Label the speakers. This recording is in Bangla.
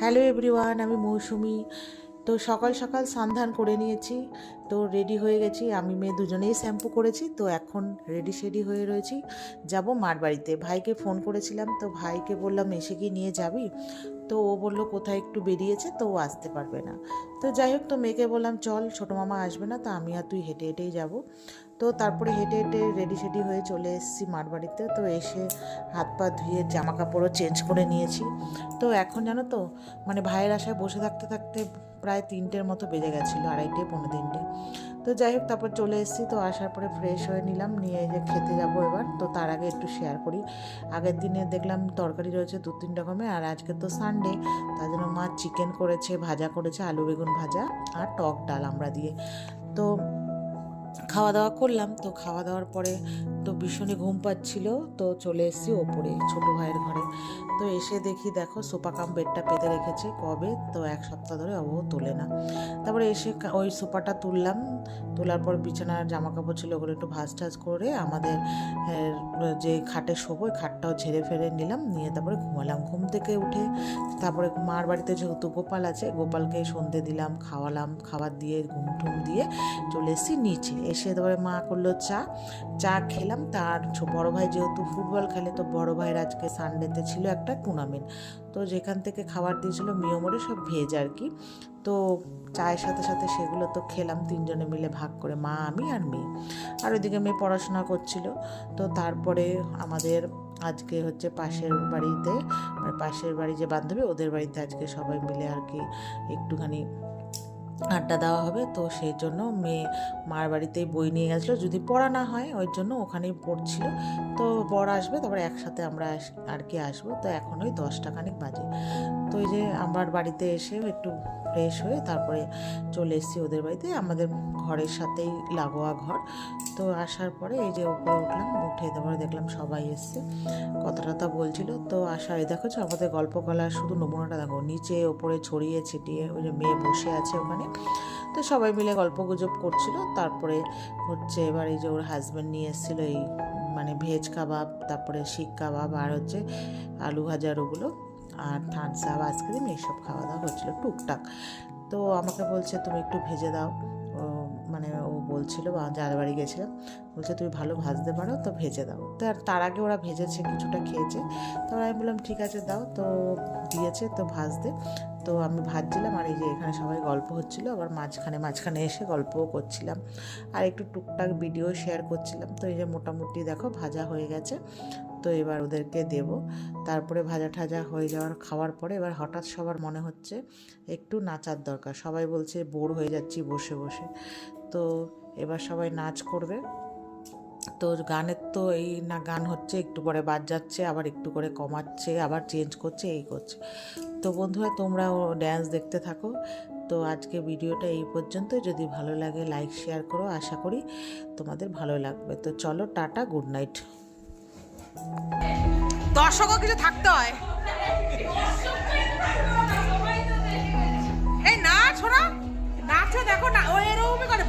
Speaker 1: হ্যালো এভরিওয়ান, আমি মৌসুমি। তো সকাল সকাল স্নান করে নিয়েছি, তো রেডি হয়ে গেছি। আমি মেয়ে দুজনেই শ্যাম্পু করেছি, তো এখন রেডি হয়ে রয়েছি, যাব মার বাড়িতে। ভাইকে ফোন করেছিলাম, তো ভাইকে বললাম এসে কি নিয়ে যাবি, তো ও বললো কোথায় একটু বেরিয়েছে, তো ও আসতে পারবে না। তো যাই হোক, তো মেয়েকে বললাম চল, ছোটো মামা আসবে না, তো আমি আর তুই হেঁটে হেঁটেই যাবো। তো তারপরে হেঁটে হেঁটে রেডি হয়ে চলে এসেছি মার বাড়িতে। তো এসে হাত পা ধুয়ে জামা কাপড়ও চেঞ্জ করে নিয়েছি। তো এখন জানো তো, মানে ভাইয়ের আশায় বসে থাকতে থাকতে প্রায় 3টের মতো বেজে গেছিলো, 2:30 পৌনে 3টে। তো যাই হোক, তারপর চলে এসেছি। তো আসার পরে ফ্রেশ হয়ে নিলাম, নিয়ে যে খেতে যাবো এবার। তো তার আগে একটু শেয়ার করি, আগের দিনে দেখলাম তরকারি রয়েছে 2-3 রকমের, আর আজকে তো সানডে, তার জন্য মা চিকেন করেছে, ভাজা করেছে, আলু বেগুন ভাজা আর টক ডাল আমরা দিয়ে। তো খাওয়া দাওয়া করলাম। তো খাওয়া দাওয়ার পরে তো ভীষণই ঘুম পাচ্ছিল, তো চলে এসেছি ওপরে ছোটো ভাইয়ের ঘরে। তো এসে দেখি, দেখো সোফা কাম বেডটা পেতে রেখেছে কবে, তো 1 সপ্তাহ ধরে অবহ তোলে না। তারপরে এসে ওই সোফাটা তুললাম, তোলার পর বিছানার জামা কাপড় ছিল ওগুলো একটু ভাঁজ টাজ করে আমাদের যে খাটে শোবো ওই খাটটাও ঝেড়ে ফেলে নিলাম, নিয়ে তারপরে ঘুমালাম। ঘুম থেকে উঠে তারপরে মার বাড়িতে যেহেতু গোপাল আছে, গোপালকে সন্ধে দিলাম, খাওয়ালাম, খাবার দিয়ে ঘুম টুম দিয়ে চলে এসেছি নিচে। এসে তারপরে মা করলো চা খেলাম। তার বড় ভাই যেহেতু ফুটবল খেলে, তো বড় ভাইয়ের আজকে সানডেতে ছিল একটা টুর্নামেন্ট, তো যেখান থেকে খাবার দিয়েছিল মিয়মরে সব ভেজ আর কি। তো চায়ের সাথে সাথে সেগুলো তো খেলাম 3জনে মিলে ভাগ করে, মা আমি আর মেয়ে। আর ওইদিকে মেয়ে পড়াশোনা করছিল। তো তারপরে আমাদের আজকে হচ্ছে পাশের বাড়িতে, মানে পাশের বাড়ি যে বান্ধবী ওদের বাড়িতে আজকে সবাই মিলে আর কি একটুখানি আড্ডা দেওয়া হবে। তো সেই জন্য মেয়ে মার বাড়িতেই বই নিয়ে গেছিলো, যদি পড়া না হয় ওই জন্য ওখানেই পড়ছিল। তো বর আসবে, তারপরে একসাথে আমরা আর কি আসবো। তো এখন ওই 10টা খানিক বাজে। তো এই যে আমার বাড়িতে এসে একটু ফ্রেশ হয়ে তারপরে চলে এসেছি ওদের বাড়িতে, আমাদের ঘরের সাথেই লাগোয়া ঘর। তো আসার পরে এই যে উপরে উঠলাম, উঠে তারপরে দেখলাম সবাই এসছে, কথা টথা বলছিল। তো আসার দেখো আমাদের গল্প কলার শুধু নমুনাটা দেখো, নিচে ওপরে ছড়িয়ে ছিটিয়ে ওই যে মেয়ে বসে আছে ওখানে। তো সবাই মিলে গল্প গুজব করছিল। তারপরে হচ্ছে এবার এই যে ওর হাজব্যান্ড নিয়ে এসেছিলো এই মানে ভেজ কাবাব, তারপরে শিক কাবাব, আর হচ্ছে আলু ভাজার ওগুলো, আর থামস আপ, আইসক্রিম, এইসব খাওয়া দাওয়া হচ্ছিলো টুকটাক। তো আমাকে বলছে তুমি একটু ভেজে দাও, মানে ও বলছিল যার বাড়ি গেছিলাম, বলছে তুমি ভালো ভাজতে পারো, তো ভেজে দাও। তো আর তার আগে ওরা ভেজেছে, কিছুটা খেয়েছে। তো আমি বললাম ঠিক আছে দাও, তো দিয়েছে তো ভাজতে। তো আমি ভাজছিলাম, আর এই যে এখানে সবাই গল্প হচ্ছিলো, আবার মাঝখানে এসে গল্পও করছিলাম, আর একটু টুকটাক ভিডিও শেয়ার করছিলাম। তো এই যে মোটামুটি দেখো ভাজা হয়ে গেছে। তো এবার ওদেরকে দেব। তারপরে ভাজা ঠাজা হয়ে খাওয়ার পরে এবার হঠাৎ সবার মনে হচ্ছে একটু নাচার দরকার, সবাই বলছে বোর হয়ে যাচ্ছি বসে বসে। তো এবার সবাই নাচ করবে। তো গানের তো এই না, গান হচ্ছে, একটু পরে বাজ যাচ্ছে, আবার একটু করে কমাচ্ছে, আবার চেঞ্জ করছে, এই করছে। তো বন্ধুরা তোমরাও ড্যান্স দেখতে থাকো। তো আজকে ভিডিওটা এই পর্যন্ত, যদি ভালো লাগে লাইক শেয়ার করো, আশা করি তোমাদের ভালো লাগবে। তো চলো, টাটা, গুড নাইট।
Speaker 2: দর্শকও কিছু থাকতে হয়। এই নাচ, ওরা নাচে দেখো না, ও এরকমই করে।